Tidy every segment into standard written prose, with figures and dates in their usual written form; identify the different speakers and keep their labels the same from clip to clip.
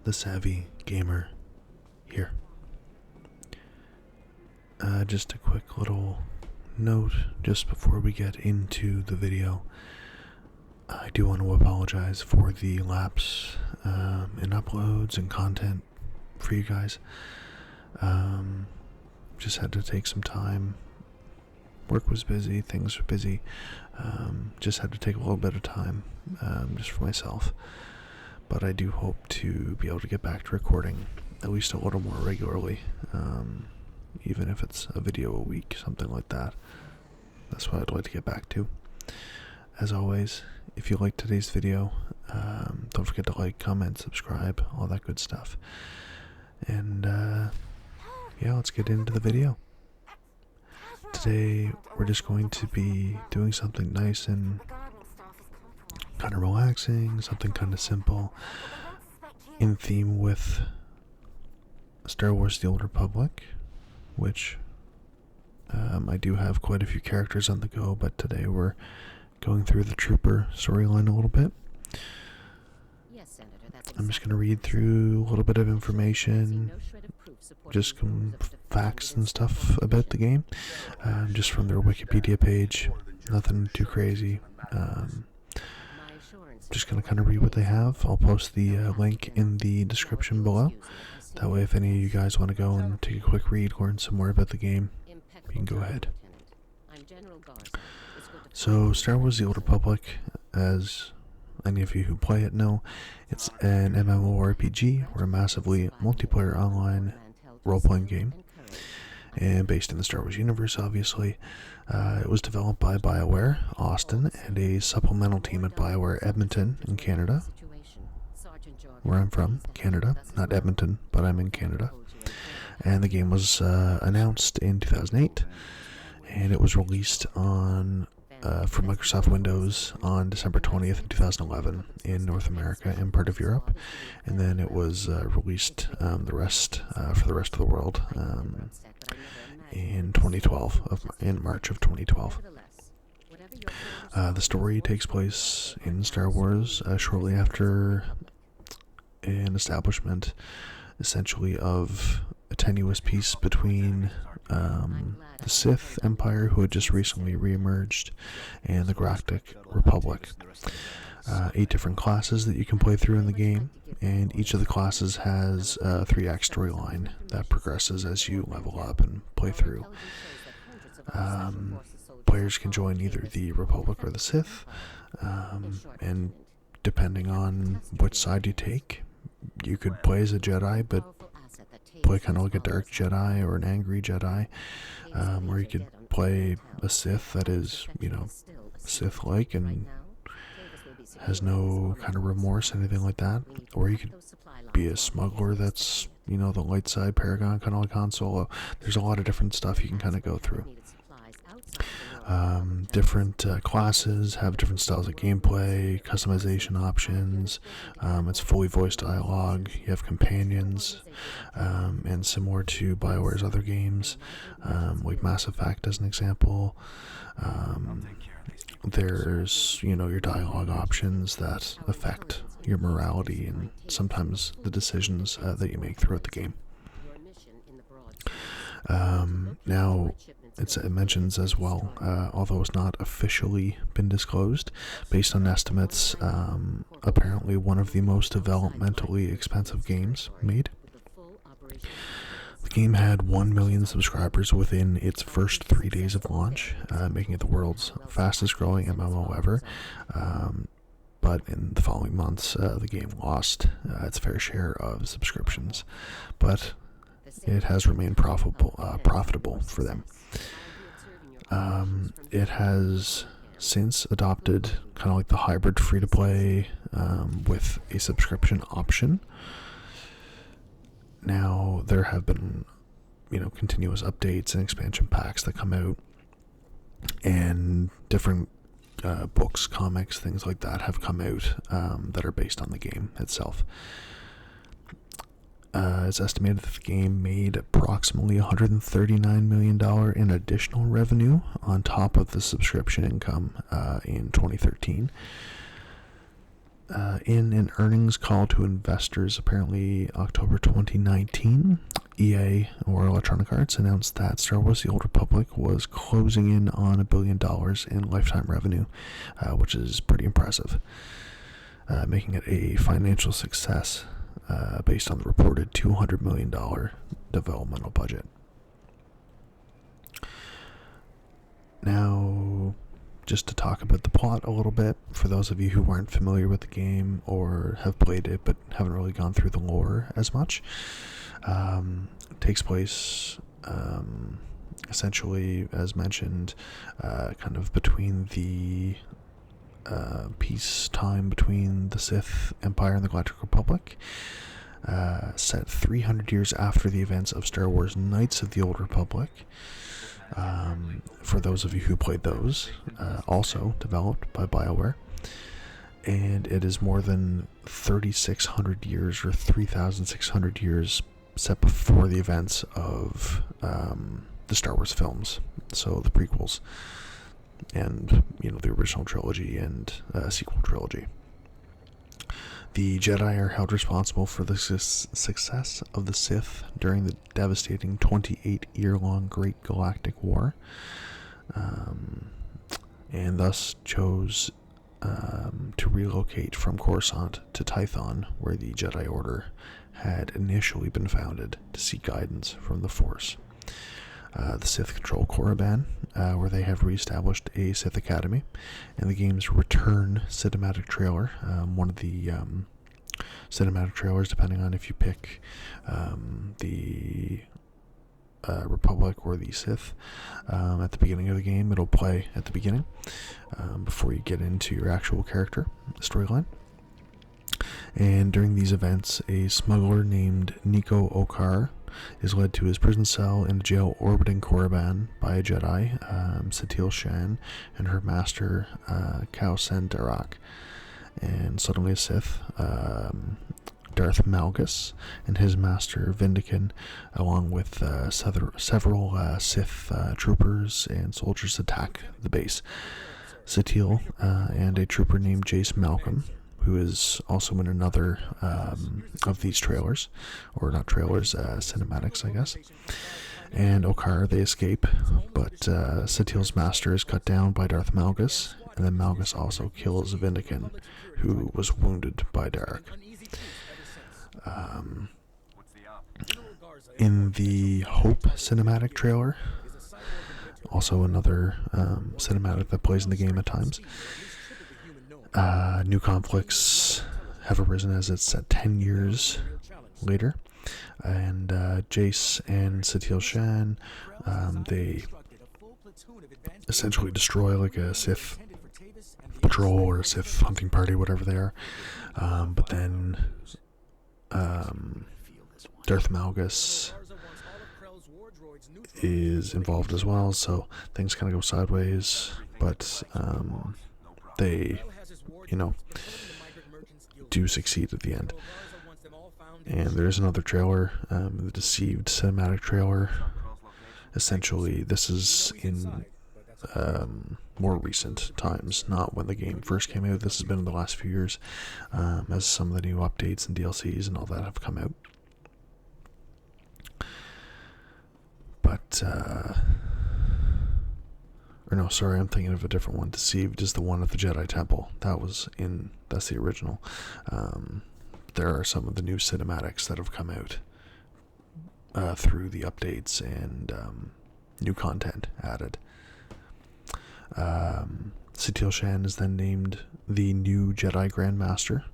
Speaker 1: the Savvy Gamer here. Just a quick little note just before we get into the video. I do want to apologize for the lapse in uploads and content for you guys. Just had to take some time. Work was busy, things were busy. Just had to take a little bit of time just for myself. But I do hope to be able to get back to recording at least a little more regularly, even if it's a video a week, something like that. That's what I'd like to get back to. As always, if you liked today's video, don't forget to like, comment, subscribe, all that good stuff. And yeah, let's get into the video. Today we're just going to be doing something nice and kind of relaxing, something kind of simple, in theme with Star Wars The Old Republic, which I do have quite a few characters on the go, but today we're going through the Trooper storyline a little bit. I'm just going to read through a little bit of information, just some facts and stuff about the game, just from their Wikipedia page. Nothing too crazy. Just going to kind of read what they have. I'll post the link in the description below. That way, if any of you guys want to go and take a quick read, learn some more about the game, you can go ahead. So, Star Wars The Old Republic, as any of you who play it know, it's an MMORPG, or a massively multiplayer online role-playing game, and based in the Star Wars universe, obviously. It was developed by BioWare Austin and a supplemental team at BioWare Edmonton in Canada, where I'm from, Canada, not Edmonton, but I'm in Canada. And the game was announced in 2008, and it was released on for Microsoft Windows on December 20th, 2011 in North America and part of Europe, and then it was released for the rest of the world in 2012, in March of 2012. The story takes place in Star Wars shortly after an establishment, essentially, of a tenuous peace between the Sith Empire, who had just recently re-emerged, and the Galactic Republic. 8 different classes that you can play through in the game, and each of the classes has a 3-act storyline that progresses as you level up and play through. Players can join either the Republic or the Sith, and depending on which side you take, you could play as a Jedi, but play kind of like a dark Jedi or an angry Jedi, or you could play a Sith that is, Sith-like and has no kind of remorse, anything like that. Or you could be a smuggler that's, the light side, Paragon, kind of like Han Solo. There's a lot of different stuff you can kind of go through. Different classes have different styles of gameplay, customization options. It's fully voiced dialogue. You have companions, and similar to BioWare's other games, like Mass Effect as an example. There's, your dialogue options that affect your morality and sometimes the decisions that you make throughout the game. Now, it mentions as well, although it's not officially been disclosed, based on estimates, apparently one of the most developmentally expensive games made. The game had 1 million subscribers within its first 3 days of launch, making it the world's fastest growing MMO ever. But in the following months, the game lost its fair share of subscriptions. But it has remained profitable for them. It has since adopted kind of like the hybrid free-to-play with a subscription option. Now, there have been, continuous updates and expansion packs that come out, and different books, comics, things like that have come out that are based on the game itself. It's estimated that the game made approximately $139 million in additional revenue on top of the subscription income in 2013. In an earnings call to investors, apparently October 2019, EA, or Electronic Arts, announced that Star Wars The Old Republic was closing in on $1 billion in lifetime revenue, which is pretty impressive, making it a financial success based on the reported $200 million developmental budget. Now, just to talk about the plot a little bit, for those of you who aren't familiar with the game or have played it but haven't really gone through the lore as much, it takes place essentially, as mentioned, kind of between the peacetime between the Sith Empire and the Galactic Republic, set 300 years after the events of Star Wars Knights of the Old Republic. For those of you who played those, also developed by BioWare, and it is more than 3,600 years or 3,600 years set before the events of the Star Wars films, so the prequels, and the original trilogy and sequel trilogy. The Jedi are held responsible for the success of the Sith during the devastating 28-year-long Great Galactic War, and thus chose to relocate from Coruscant to Tython, where the Jedi Order had initially been founded to seek guidance from the Force. The Sith control Korriban, where they have reestablished a Sith Academy, and the game's Return cinematic trailer, one of the cinematic trailers, depending on if you pick the Republic or the Sith, at the beginning of the game. It'll play at the beginning before you get into your actual character storyline. And during these events, a smuggler named Nico Okar is led to his prison cell in a jail orbiting Korriban by a Jedi, Satil Shan, and her master, Kausen Darak. And suddenly a Sith, Darth Malgus, and his master, Vindican, along with several Sith troopers and soldiers, attack the base. Satil and a trooper named Jace Malcolm, who is also in another of these trailers, or not trailers, cinematics, I guess. And Okar, they escape, but Satil's master is cut down by Darth Malgus, and then Malgus also kills Vindican, who was wounded by Darak. In the Hope cinematic trailer, also another cinematic that plays in the game at times, new conflicts have arisen as it's set 10 years later, and Jace and Satil Shan, they essentially destroy like a Sith patrol or a Sith hunting party, whatever they are, but then Darth Malgus is involved as well, so things kind of go sideways, but they do succeed at the end. And there's another trailer, the Deceived cinematic trailer. Essentially, this is in more recent times, not when the game first came out. This has been in the last few years, as some of the new updates and DLCs and all that have come out. But, or no, sorry, I'm thinking of a different one. Deceived is the one at the Jedi Temple. That's the original. There are some of the new cinematics that have come out through the updates and new content added. Satil Shan is then named the new Jedi Grandmaster,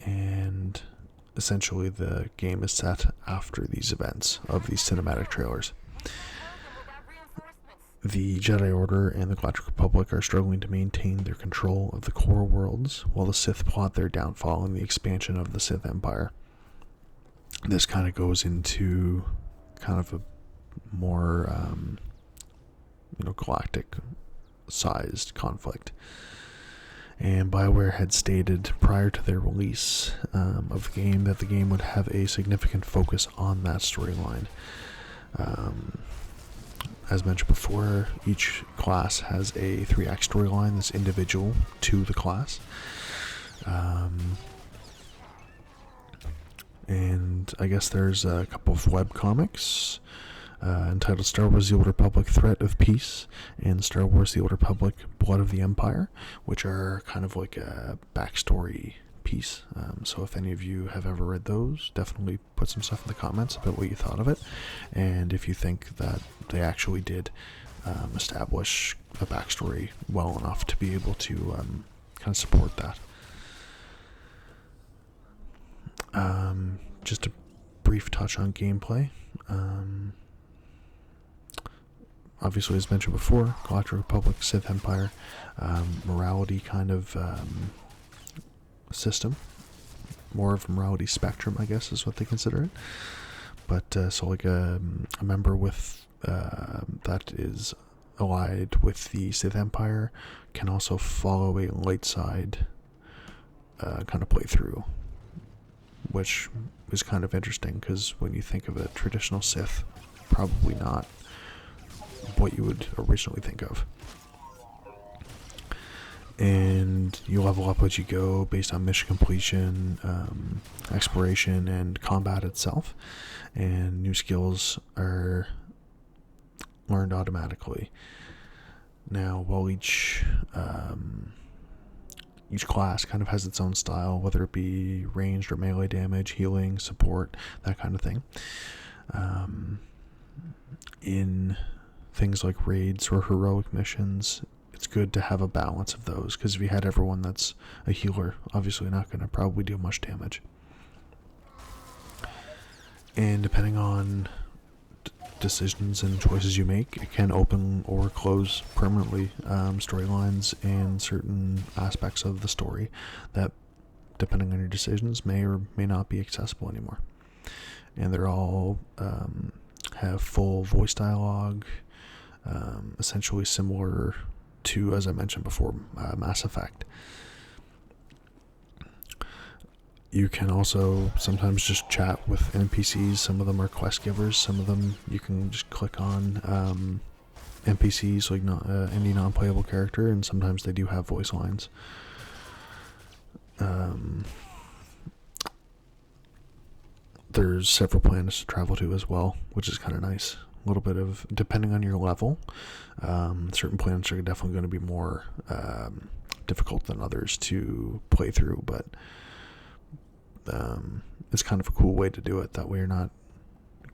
Speaker 1: and essentially the game is set after these events of these cinematic trailers. The Jedi Order and the Galactic Republic are struggling to maintain their control of the core worlds, while the Sith plot their downfall and the expansion of the Sith Empire. This kind of goes into kind of a more, galactic-sized conflict. And BioWare had stated prior to their release of the game that the game would have a significant focus on that storyline. As mentioned before, each class has a 3-act storyline that's individual to the class. And I guess there's a couple of web comics entitled Star Wars The Old Republic Threat of Peace and Star Wars The Old Republic Blood of the Empire, which are kind of like a backstory piece. So if any of you have ever read those, definitely put some stuff in the comments about what you thought of it, and if you think that they actually did establish a backstory well enough to be able to kind of support that. Just a brief touch on gameplay. Obviously, as mentioned before, Galactic Republic, Sith Empire, morality kind of system. More of a morality spectrum, I guess, is what they consider it. But so like a member with that is allied with the Sith Empire can also follow a light side kind of playthrough, which is kind of interesting because when you think of a traditional Sith, probably not what you would originally think of. And you level up as you go based on mission completion, exploration, and combat itself. And new skills are learned automatically. Now, while each class kind of has its own style, whether it be ranged or melee damage, healing, support, that kind of thing. In things like raids or heroic missions, it's good to have a balance of those, because if you had everyone that's a healer, obviously not going to probably do much damage. And depending on decisions and choices you make, it can open or close permanently storylines and certain aspects of the story that, depending on your decisions, may or may not be accessible anymore. And they're all have full voice dialogue, essentially similar to, as I mentioned before, Mass Effect. You can also sometimes just chat with NPCs. Some of them are quest givers. Some of them you can just click on NPCs, like any non-playable character, and sometimes they do have voice lines. There's several planets to travel to as well, which is kind of nice. A little bit of, depending on your level, certain planets are definitely going to be more difficult than others to play through, but it's kind of a cool way to do it. That way you're not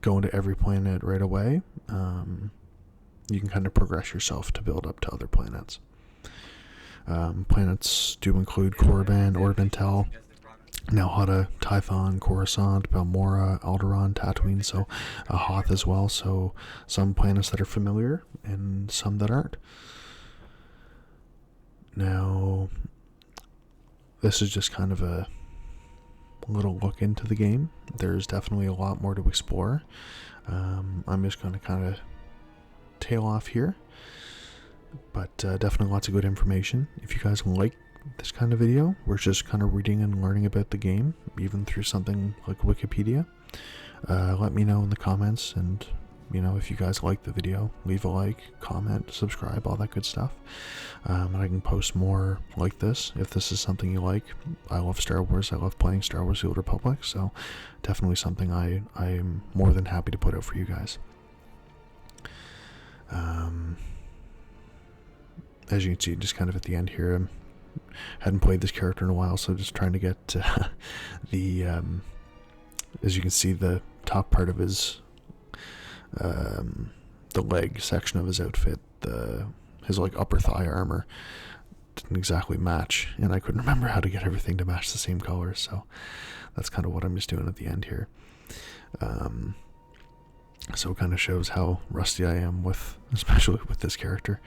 Speaker 1: going to every planet right away. You can kind of progress yourself to build up to other planets. Planets do include Korriban, Orbital, Nalhutta, Tython, Coruscant, Balmora, Alderaan, Tatooine, so Hoth as well. So some planets that are familiar and some that aren't. Now, this is just kind of a little look into the game. There's definitely a lot more to explore. I'm just going to kind of tail off here, but definitely lots of good information. If you guys like this kind of video, we're just kind of reading and learning about the game, even through something like Wikipedia, let me know in the comments. And if you guys like the video, leave a like, comment, subscribe, all that good stuff. And I can post more like this if this is something you like. I love Star Wars. I love playing Star Wars The Old Republic, so definitely something I am more than happy to put out for you guys. As you can see, just kind of at the end here, hadn't played this character in a while, so just trying to get the as you can see, the top part of his the leg section of his outfit, his like upper thigh armor didn't exactly match, and I couldn't remember how to get everything to match the same color, so that's kind of what I'm just doing at the end here. So it kind of shows how rusty I am especially with this character.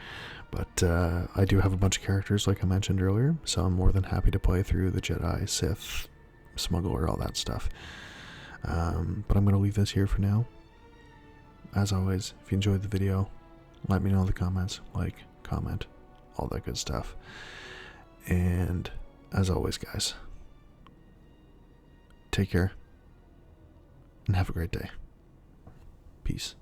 Speaker 1: But I do have a bunch of characters, like I mentioned earlier, so I'm more than happy to play through the Jedi, Sith, Smuggler, all that stuff. But I'm going to leave this here for now. As always, if you enjoyed the video, let me know in the comments, like, comment, all that good stuff. And as always, guys, take care and have a great day. Peace.